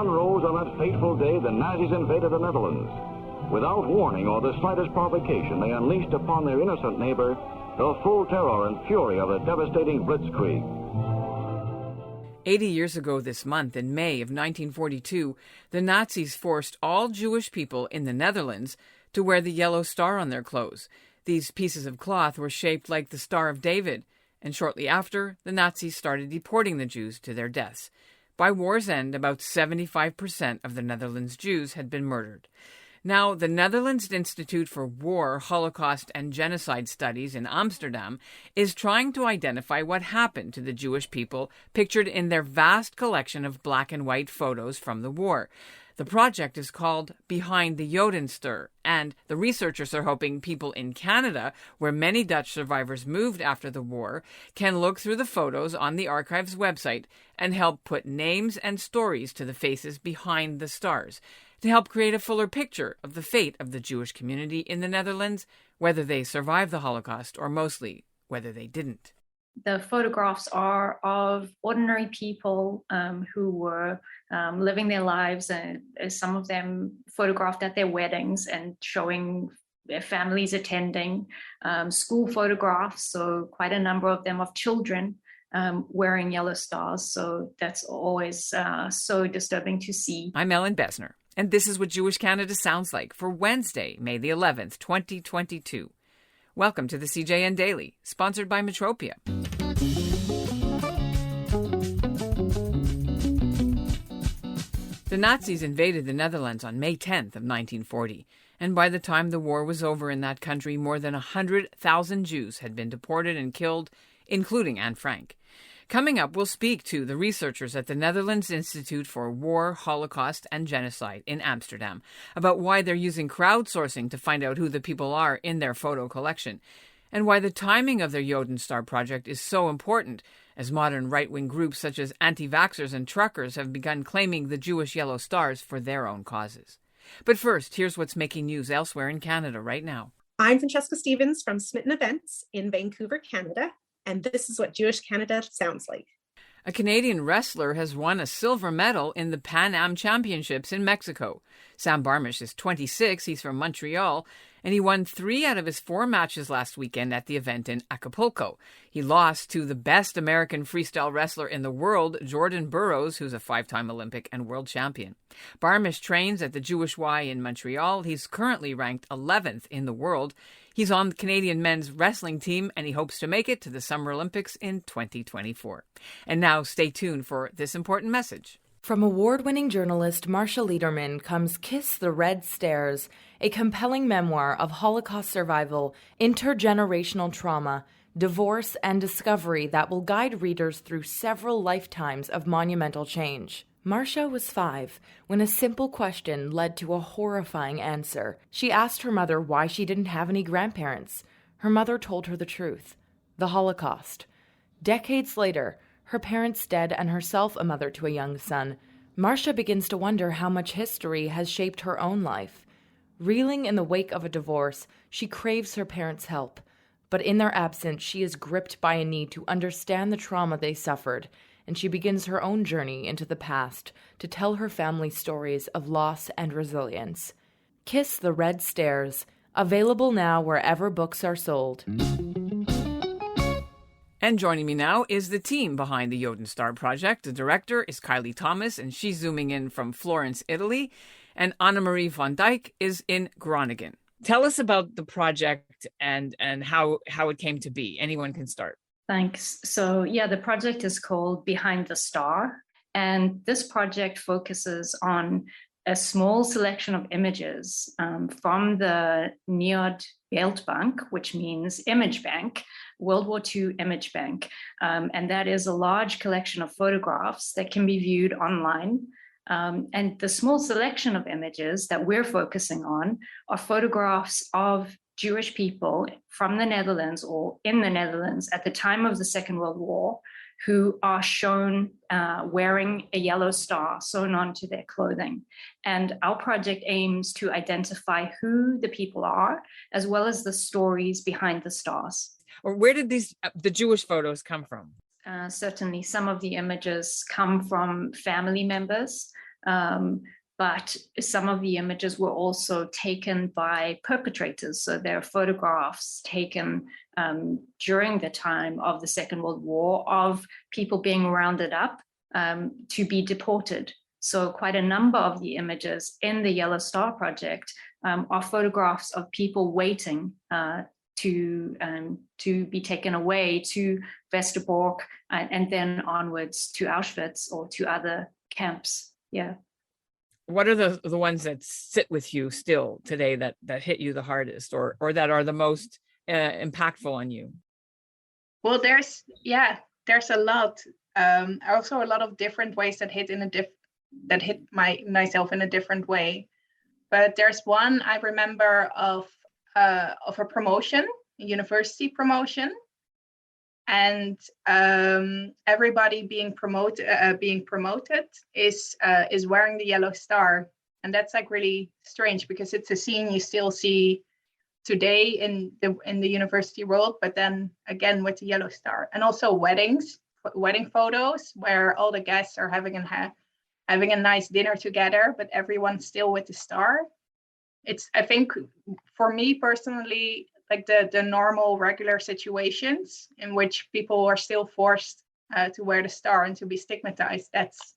sun rose on that fateful day the Nazis invaded the Netherlands. Without warning or the slightest provocation, they unleashed upon their innocent neighbor the full terror and fury of a devastating blitzkrieg. 80 years ago this month, in May of 1942, the Nazis forced all Jewish people in the Netherlands to wear the yellow star on their clothes. These pieces of cloth were shaped like the Star of David, and shortly after, the Nazis started deporting the Jews to their deaths. By war's end, about 75% of the Netherlands' Jews had been murdered. Now, the Netherlands Institute for War, Holocaust and Genocide Studies in Amsterdam is trying to identify what happened to the Jewish people pictured in their vast collection of black and white photos from the war. The project is called Behind the Jodenster, and the researchers are hoping people in Canada, where many Dutch survivors moved after the war, can look through the photos on the archive's website and help put names and stories to the faces behind the stars, to help create a fuller picture of the fate of the Jewish community in the Netherlands, whether they survived the Holocaust or mostly whether they didn't. The photographs are of ordinary people who were living their lives, and some of them photographed at their weddings and showing their families attending, school photographs, so quite a number of them of children wearing yellow stars. So that's always so disturbing to see. I'm Ellen Besner, and this is what Jewish Canada sounds like for Wednesday, May the 11th, 2022. Welcome to the CJN Daily, sponsored by Metropia. The Nazis invaded the Netherlands on May 10th of 1940, and by the time the war was over in that country, more than 100,000 Jews had been deported and killed, including Anne Frank. Coming up, we'll speak to the researchers at the Netherlands Institute for War, Holocaust and Genocide in Amsterdam about why they're using crowdsourcing to find out who the people are in their photo collection, and why the timing of their Jodenstar project is so important, as modern right-wing groups such as anti-vaxxers and truckers have begun claiming the Jewish yellow stars for their own causes. But first, here's what's making news elsewhere in Canada right now. I'm Francesca Stevens from Smitten Events in Vancouver, Canada, and this is what Jewish Canada sounds like. A Canadian wrestler has won a silver medal in the Pan Am Championships in Mexico. Sam Barmish is 26, he's from Montreal, and he won 3 out of his 4 matches last weekend at the event in Acapulco. He lost to the best American freestyle wrestler in the world, Jordan Burroughs, who's a 5-time Olympic and world champion. Barmish trains at the Jewish Y in Montreal. He's currently ranked 11th in the world. He's on the Canadian men's wrestling team, and he hopes to make it to the Summer Olympics in 2024. And now stay tuned for this important message. From award-winning journalist Marcia Lederman comes Kiss the Red Stairs, a compelling memoir of Holocaust survival, intergenerational trauma, divorce, and discovery that will guide readers through several lifetimes of monumental change. Marcia was 5 when a simple question led to a horrifying answer. She asked her mother why she didn't have any grandparents. Her mother told her the truth: the Holocaust. Decades later, her parents dead and herself a mother to a young son, Marcia begins to wonder how much history has shaped her own life. Reeling in the wake of a divorce, she craves her parents' help. But in their absence, she is gripped by a need to understand the trauma they suffered, and she begins her own journey into the past to tell her family stories of loss and resilience. Kiss the Red Stairs, available now wherever books are sold. And joining me now is the team behind the Jodenstar project. The director is Kylie Thomas, and she's zooming in from Florence, Italy. And Anna-Marie van Dijk is in Groningen. Tell us about the project and how it came to be. Anyone can start. Thanks. So the project is called Behind the Star. And this project focuses on a small selection of images from the Neod Beeldbank, which means image bank, World War II image bank. And that is a large collection of photographs that can be viewed online. And the small selection of images that we're focusing on are photographs of Jewish people from the Netherlands or in the Netherlands at the time of the Second World War who are shown wearing a yellow star sewn onto their clothing. And our project aims to identify who the people are, as well as the stories behind the stars. Or where did the Jewish photos come from? Certainly, some of the images come from family members But some of the images were also taken by perpetrators. So there are photographs taken during the time of the Second World War of people being rounded up to be deported. So quite a number of the images in the Yellow Star Project are photographs of people waiting to be taken away to Westerbork and then onwards to Auschwitz or to other camps. Yeah. What are the ones that sit with you still today that hit you the hardest or that are the most impactful on you? Well, there's a lot. Also a lot of different ways that hit myself in a different way. But there's one I remember of a promotion, a university promotion, and everybody being promoted is wearing the yellow star, and that's like really strange because it's a scene you still see today in the university world, but then again with the yellow star. And also wedding photos where all the guests are having a nice dinner together, but everyone's still with the star. It's, I think, for me personally, like the normal regular situations in which people are still forced to wear the star and to be stigmatized. That's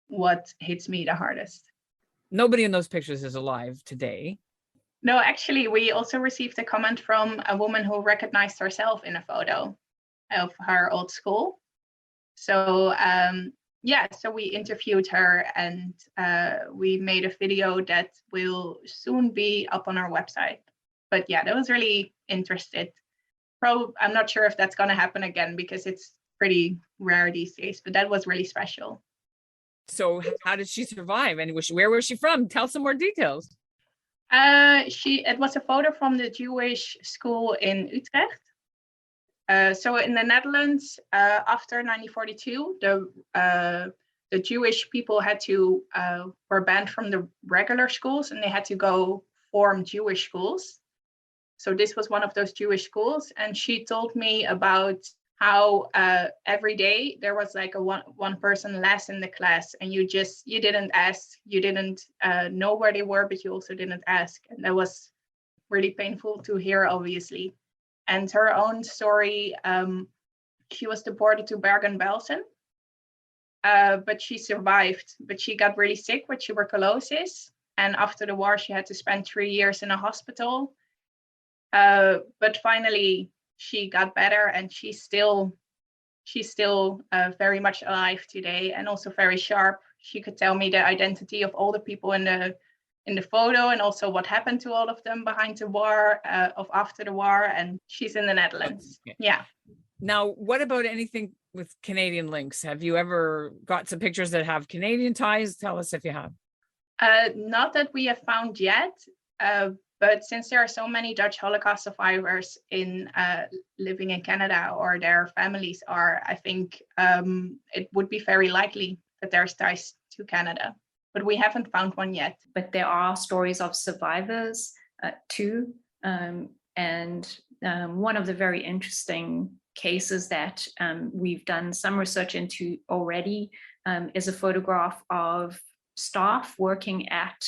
what hits me the hardest. Nobody in those pictures is alive today. No, actually, we also received a comment from a woman who recognized herself in a photo of her old school. So so we interviewed her and we made a video that will soon be up on our website. But yeah, that was really interesting. I'm not sure if that's going to happen again because it's pretty rare these days, but that was really special. So how did she survive? And where was she from? Tell some more details. It was a photo from the Jewish school in Utrecht. So in the Netherlands, after 1942, the Jewish people were banned from the regular schools and they had to go form Jewish schools. So this was one of those Jewish schools, and she told me about how every day there was like a one person less in the class, and you didn't ask, you didn't know where they were, but you also didn't ask, and that was really painful to hear, obviously. And her own story, she was deported to Bergen-Belsen, but she survived. But she got really sick with tuberculosis, and after the war, she had to spend 3 years in a hospital. But finally, she got better, and she's still very much alive today, and also very sharp. She could tell me the identity of all the people in the photo, and also what happened to all of them behind the war, after the war, and she's in the Netherlands. Okay. Yeah. Now, what about anything with Canadian links? Have you ever got some pictures that have Canadian ties? Tell us if you have. Not that we have found yet, but since there are so many Dutch Holocaust survivors living in Canada, or their families are, I think it would be very likely that there's ties to Canada. But we haven't found one yet. But there are stories of survivors too. And one of the very interesting cases that we've done some research into already is a photograph of staff working at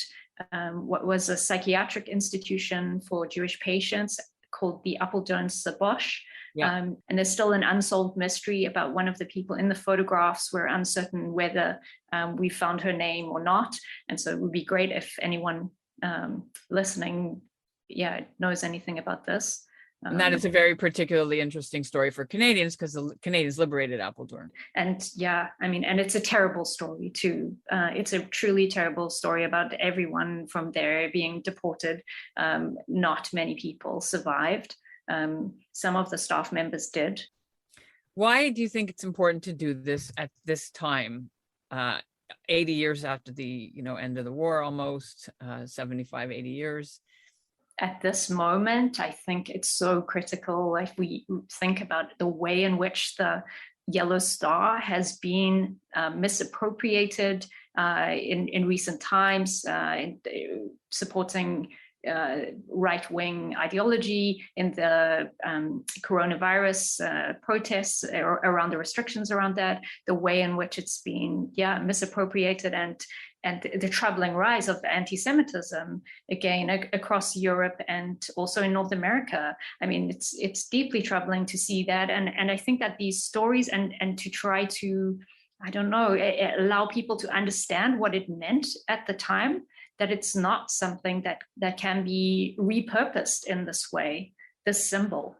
what was a psychiatric institution for Jewish patients called the Apeldoornse Bosch. Yeah. And there's still an unsolved mystery about one of the people in the photographs. We're uncertain whether we found her name or not. And so it would be great if anyone listening knows anything about this. And that is a very particularly interesting story for Canadians because the Canadians liberated Apeldoorn. And and it's a terrible story too. It's a truly terrible story about everyone from there being deported. Not many people survived. Some of the staff members did. Why do you think it's important to do this at this time, 80 years after the end of the war, almost 75, 80 years? At this moment, I think it's so critical if we think about the way in which the Yellow Star has been misappropriated in recent times, supporting right-wing ideology, in the coronavirus protests around the restrictions around that, the way in which it's been misappropriated, and the troubling rise of anti-Semitism again across Europe and also in North America. I mean, it's deeply troubling to see that, and I think that these stories and to try to, I don't know, allow people to understand what it meant at the time, that it's not something that can be repurposed in this way, this symbol.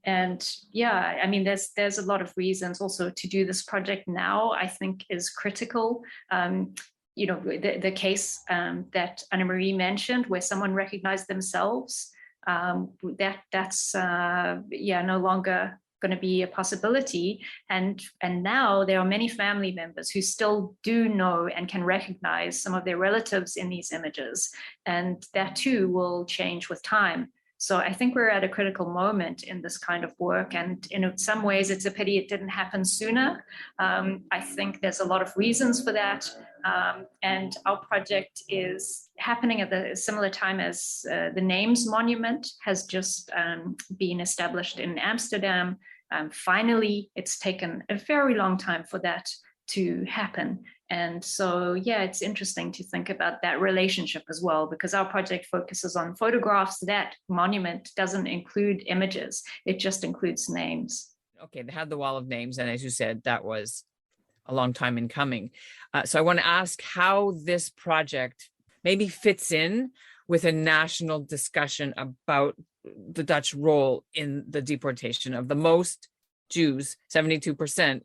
And I mean, there's a lot of reasons also to do this project now, I think is critical. The case that Anna-Marie mentioned, where someone recognized themselves, that's no longer going to be a possibility. And now there are many family members who still do know and can recognize some of their relatives in these images. And that too will change with time. So I think we're at a critical moment in this kind of work. And in some ways, it's a pity it didn't happen sooner. I think there's a lot of reasons for that. And our project is happening at the similar time as the Names Monument has just been established in Amsterdam. Finally, it's taken a very long time for that to happen. And so, it's interesting to think about that relationship as well, because our project focuses on photographs. That monument doesn't include images. It just includes names. Okay, they had the wall of names. And as you said, that was a long time in coming. So I want to ask how this project maybe fits in with a national discussion about the Dutch role in the deportation of the most Jews, 72%,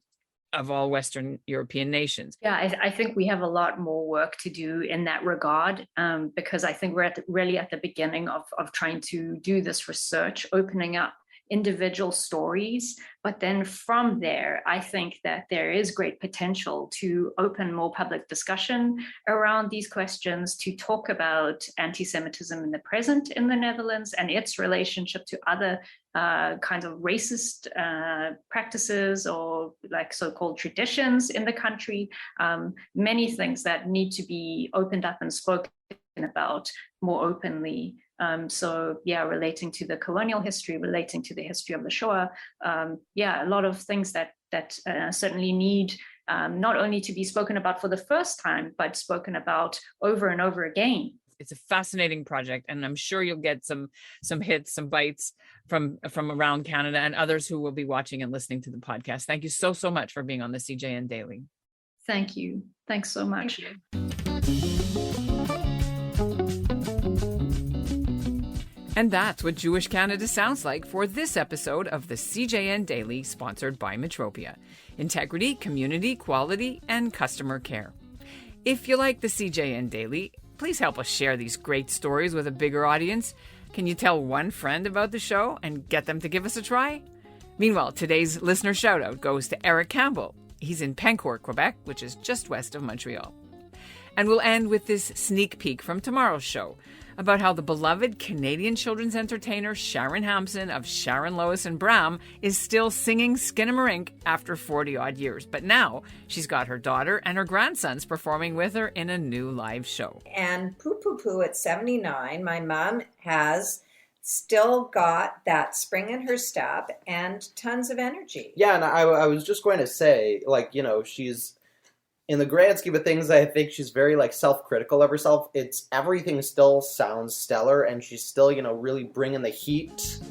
of all Western European nations. I think we have a lot more work to do in that regard, because I think we're really at the beginning of trying to do this research, opening up individual stories. But then from there, I think that there is great potential to open more public discussion around these questions, to talk about anti-Semitism in the present in the Netherlands and its relationship to other kinds of racist practices or like so-called traditions in the country. Many things that need to be opened up and spoken about more openly. Relating to the colonial history, relating to the history of the Shoah, a lot of things that certainly need not only to be spoken about for the first time, but spoken about over and over again. It's a fascinating project, and I'm sure you'll get some hits, some bites from around Canada and others who will be watching and listening to the podcast. Thank you so much for being on the CJN Daily. Thank you. Thanks so much. And that's what Jewish Canada sounds like for this episode of the CJN Daily, sponsored by Metropia. Integrity, community, quality, and customer care. If you like the CJN Daily, please help us share these great stories with a bigger audience. Can you tell one friend about the show and get them to give us a try? Meanwhile, today's listener shout-out goes to Eric Campbell. He's in Pencourt, Quebec, which is just west of Montreal. And we'll end with this sneak peek from tomorrow's show about how the beloved Canadian children's entertainer Sharon Hampson of Sharon, Lois and Bram is still singing Skinamarink after 40-odd years. But now she's got her daughter and her grandsons performing with her in a new live show. And Poo Poo Poo at 79, my mom has still got that spring in her step and tons of energy. Yeah, and I was just going to say, she's... in the grand scheme of things, I think she's very self-critical of herself. Everything still sounds stellar, and she's still, really bringing the heat.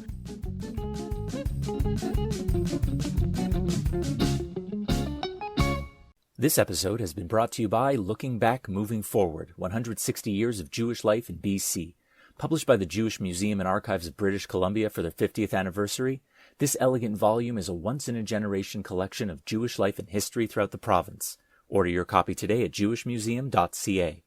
This episode has been brought to you by Looking Back, Moving Forward, 160 Years of Jewish Life in BC. Published by the Jewish Museum and Archives of British Columbia for their 50th anniversary, this elegant volume is a once-in-a-generation collection of Jewish life and history throughout the province. Order your copy today at jewishmuseum.ca.